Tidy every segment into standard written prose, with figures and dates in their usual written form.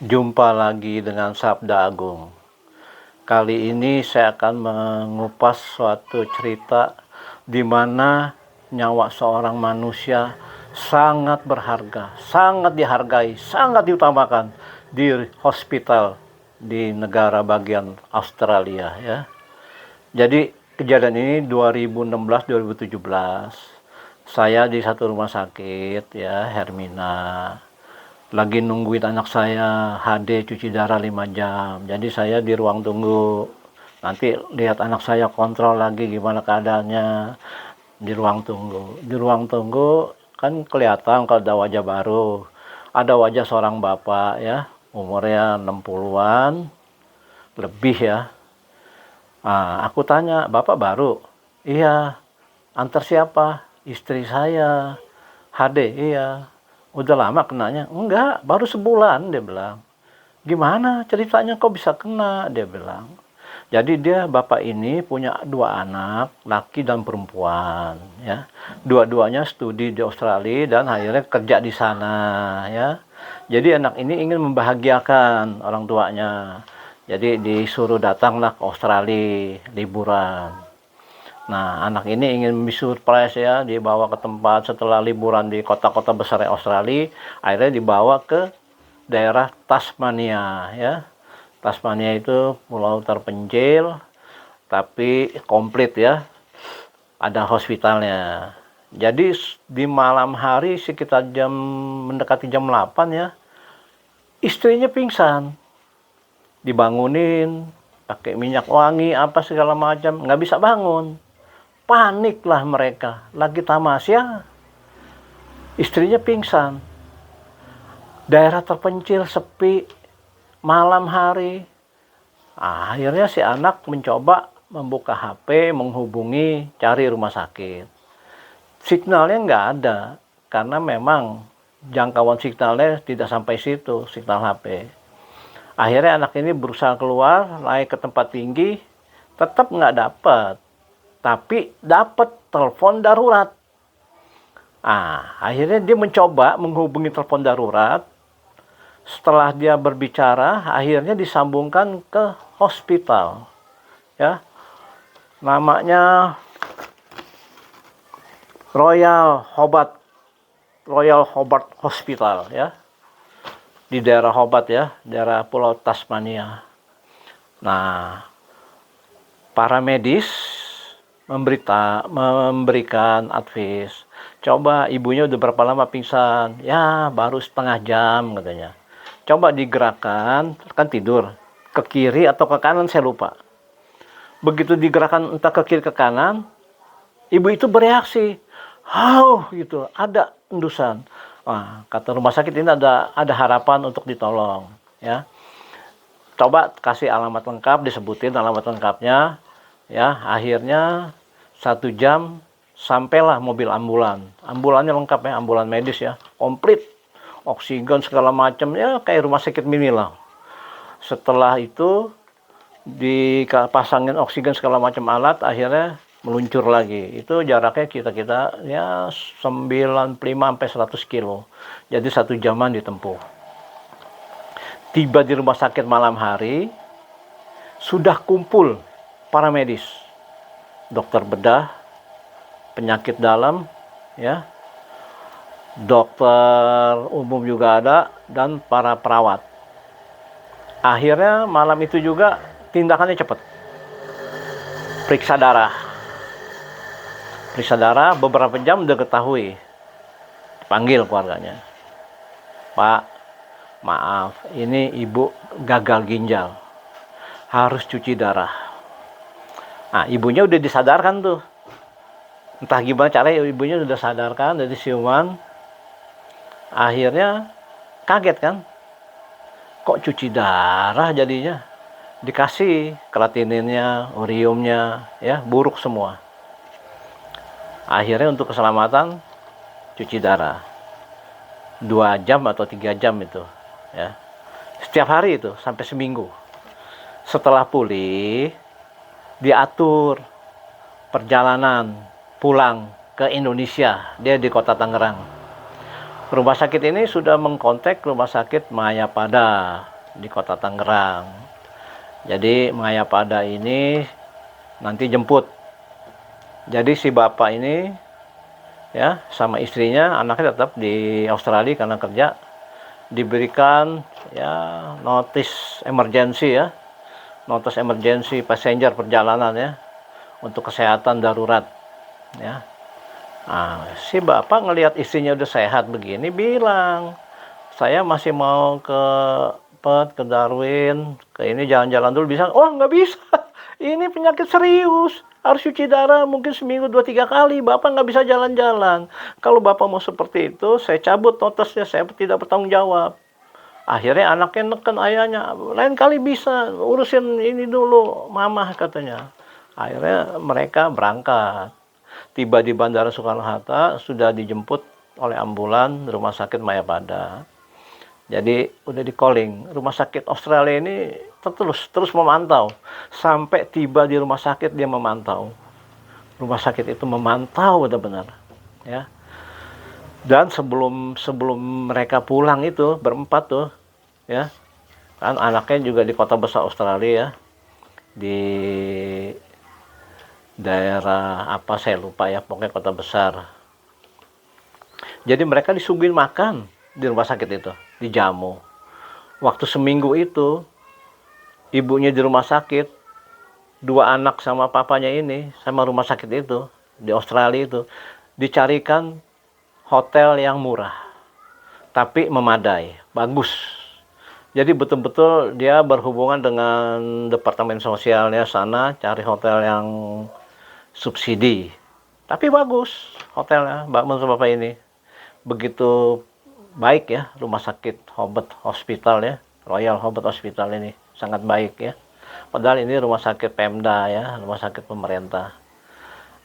Jumpa lagi dengan Sabda Agung. Kali ini saya akan mengupas suatu cerita di mana nyawa seorang manusia sangat berharga, sangat dihargai, sangat diutamakan di hospital di negara bagian Australia ya. Jadi kejadian ini 2016-2017. Saya di satu rumah sakit ya, Hermina. Lagi nungguin anak saya HD cuci darah 5 jam. Jadi saya di ruang tunggu. Nanti lihat anak saya kontrol lagi gimana keadaannya di ruang tunggu. Di ruang tunggu kan kelihatan kalau ada wajah baru. Ada wajah seorang bapak ya, umurnya 60-an lebih ya. Nah, aku tanya, "Bapak baru?" "Iya." "Antar siapa?" "Istri saya." "HD?" "Iya." "Udah lama kenanya?" "Enggak, baru sebulan," dia bilang. "Gimana ceritanya kok bisa kena?" dia bilang. Jadi dia bapak ini punya 2 anak, laki dan perempuan ya. Dua-duanya studi di Australia dan akhirnya kerja di sana ya. Jadi anak ini ingin membahagiakan orang tuanya. Jadi disuruh datanglah ke Australia liburan. Nah, anak ini ingin surprise ya, dibawa ke tempat setelah liburan di kota-kota besar Australia, akhirnya dibawa ke daerah Tasmania ya. Tasmania itu pulau terpencil, tapi komplit ya, ada hospitalnya. Jadi di malam hari sekitar mendekati jam 8 ya, istrinya pingsan. Dibangunin, pakai minyak wangi, apa segala macam, nggak bisa bangun. Paniklah mereka, lagi tamasya, istrinya pingsan. Daerah terpencil, sepi, malam hari. Akhirnya si anak mencoba membuka HP, menghubungi, cari rumah sakit. Signalnya nggak ada, karena memang jangkauan signalnya tidak sampai situ, signal HP. Akhirnya anak ini berusaha keluar, naik ke tempat tinggi, tetap nggak dapat. Tapi dapat telepon darurat. Akhirnya dia mencoba menghubungi telepon darurat. Setelah dia berbicara, akhirnya disambungkan ke hospital. Ya, namanya Royal Hobart Hospital ya, di daerah Hobart ya, daerah Pulau Tasmania. Nah, para medis memberikan advice. Coba, ibunya udah berapa lama pingsan? Ya, baru setengah jam katanya. Coba digerakkan, kan tidur, ke kiri atau ke kanan saya lupa. Begitu digerakkan entah ke kiri ke kanan, ibu itu bereaksi. Gitu, ada endusan. Kata rumah sakit ini ada harapan untuk ditolong ya. Coba kasih alamat lengkap, disebutin alamat lengkapnya ya. Akhirnya 1 jam sampailah mobil ambulannya lengkap ya, ambulan medis ya, komplit, oksigen segala macam ya, kayak rumah sakit mini lah. Setelah itu dipasangin oksigen segala macam alat, akhirnya meluncur lagi. Itu jaraknya kita ya 95-100 kilo. Jadi 1 jaman ditempuh. Tiba di rumah sakit malam hari, sudah kumpul para medis, dokter bedah, penyakit dalam, ya, dokter umum juga ada, dan para perawat. Akhirnya malam itu juga tindakannya cepat. Periksa darah beberapa jam udah ketahui. Panggil keluarganya. "Pak, maaf, ini ibu gagal ginjal. Harus cuci darah." Ibunya udah disadarkan tuh. Entah gimana caranya ibunya udah sadarkan dari siuman. Akhirnya kaget kan. Kok cuci darah jadinya? Dikasih kreatininnya, uriumnya, ya, buruk semua. Akhirnya untuk keselamatan cuci darah 2 jam atau 3 jam itu ya, setiap hari itu sampai seminggu. Setelah pulih, diatur perjalanan pulang ke Indonesia. Dia di kota Tangerang. Rumah sakit ini sudah mengkontak rumah sakit Mayapada di kota Tangerang. Jadi Mayapada ini nanti jemput. Jadi si bapak ini ya sama istrinya, anaknya tetap di Australia karena kerja, diberikan ya notice emergency ya, notice emergency passenger perjalanan ya, untuk kesehatan darurat ya. Nah, si bapak ngelihat istrinya udah sehat begini, bilang, saya masih mau ke Perth, ke Darwin, ke ini jalan-jalan dulu bisa. Oh nggak bisa, ini penyakit serius, harus cuci darah mungkin seminggu 2-3 kali, bapak nggak bisa jalan-jalan. Kalau bapak mau seperti itu, saya cabut notisnya, saya tidak bertanggung jawab. Akhirnya anaknya neken ayahnya, lain kali bisa, urusin ini dulu mama, katanya. Akhirnya mereka berangkat. Tiba di Bandara Soekarno-Hatta, sudah dijemput oleh ambulan rumah sakit Mayapada. Jadi udah di calling, rumah sakit Australia ini terus memantau. Sampai tiba di rumah sakit dia memantau. Rumah sakit itu memantau benar-benar ya. Dan sebelum mereka pulang itu berempat tuh ya, kan anaknya juga di kota besar Australia ya, di daerah apa saya lupa ya, pokoknya kota besar. Jadi mereka disuguhin makan di rumah sakit itu, dijamu. Waktu seminggu itu ibunya di rumah sakit, dua anak sama papanya ini sama rumah sakit itu di Australia itu dicarikan hotel yang murah tapi memadai, bagus. Jadi betul-betul dia berhubungan dengan departemen sosialnya sana, cari hotel yang subsidi. Tapi bagus hotelnya, menurut Bapak ini. Begitu baik ya, rumah sakit Hobart Hospital ya, Royal Hobart Hospital ini. Sangat baik ya. Padahal ini rumah sakit Pemda ya, rumah sakit pemerintah.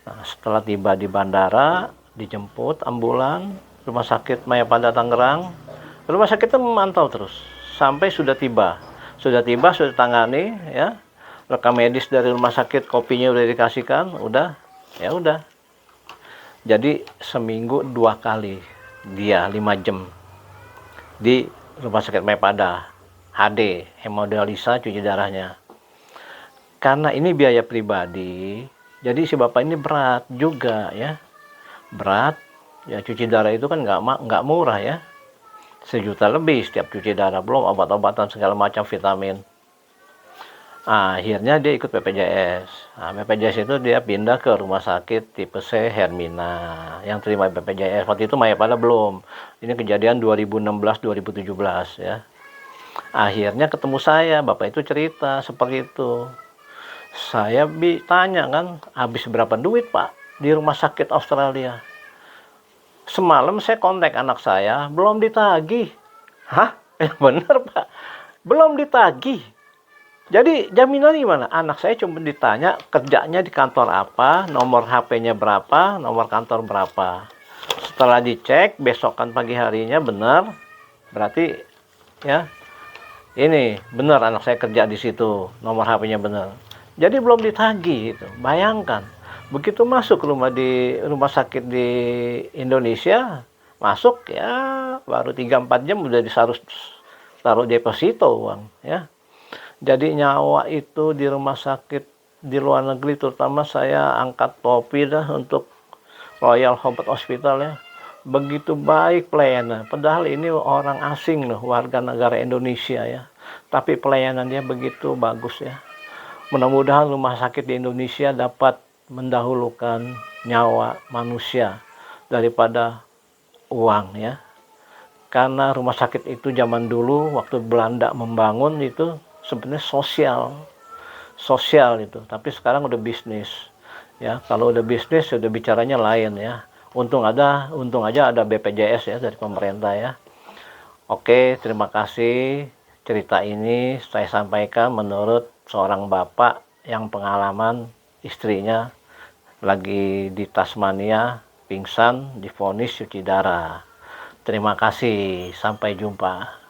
Nah, setelah tiba di bandara, dijemput ambulan, rumah sakit Mayapada Tangerang. Rumah sakit itu memantau terus sampai sudah tiba, sudah tangani ya, rekam medis dari rumah sakit, kopinya udah dikasihkan, udah ya udah. Jadi seminggu 2 kali dia 5 jam di rumah sakit Mayapada, HD, hemodialisa, cuci darahnya. Karena ini biaya pribadi, jadi si bapak ini berat juga ya, berat ya, cuci darah itu kan nggak murah ya, 1 juta lebih setiap cuci darah, belum obat-obatan segala macam, vitamin. Akhirnya dia ikut BPJS. Nah, BPJS itu dia pindah ke rumah sakit tipe C Hermina yang terima BPJS. Waktu itu Mayapada belum. Ini kejadian 2016-2017 ya. Akhirnya ketemu saya, bapak itu cerita seperti itu. Saya tanya kan, habis berapa duit pak di rumah sakit Australia? Semalam saya kontak anak saya, belum ditagih. Hah? Bener pak, belum ditagih. Jadi jaminan gimana? Anak saya cuma ditanya kerjanya di kantor apa, nomor HP-nya berapa, nomor kantor berapa. Setelah dicek, besokan pagi harinya benar, berarti ya ini benar anak saya kerja di situ, nomor HP-nya benar. Jadi belum ditagih itu. Bayangkan. Begitu masuk rumah sakit di Indonesia, masuk ya baru 3-4 jam udah taruh deposito uang ya. Jadi nyawa itu di rumah sakit di luar negeri, terutama saya angkat topi dah untuk Royal Hobart Hospital ya. Begitu baik pelayanan. Padahal ini orang asing loh, warga negara Indonesia ya. Tapi pelayanannya begitu bagus ya. Mudah-mudahan rumah sakit di Indonesia dapat mendahulukan nyawa manusia daripada uang ya. Karena rumah sakit itu zaman dulu waktu Belanda membangun itu sebenarnya sosial itu, tapi sekarang udah bisnis ya. Kalau udah bisnis udah bicaranya lain ya. Untung aja ada BPJS ya dari pemerintah ya. Oke, terima kasih. Cerita ini saya sampaikan menurut seorang bapak yang pengalaman istrinya lagi di Tasmania pingsan, divonis cuci darah. Terima kasih, sampai jumpa.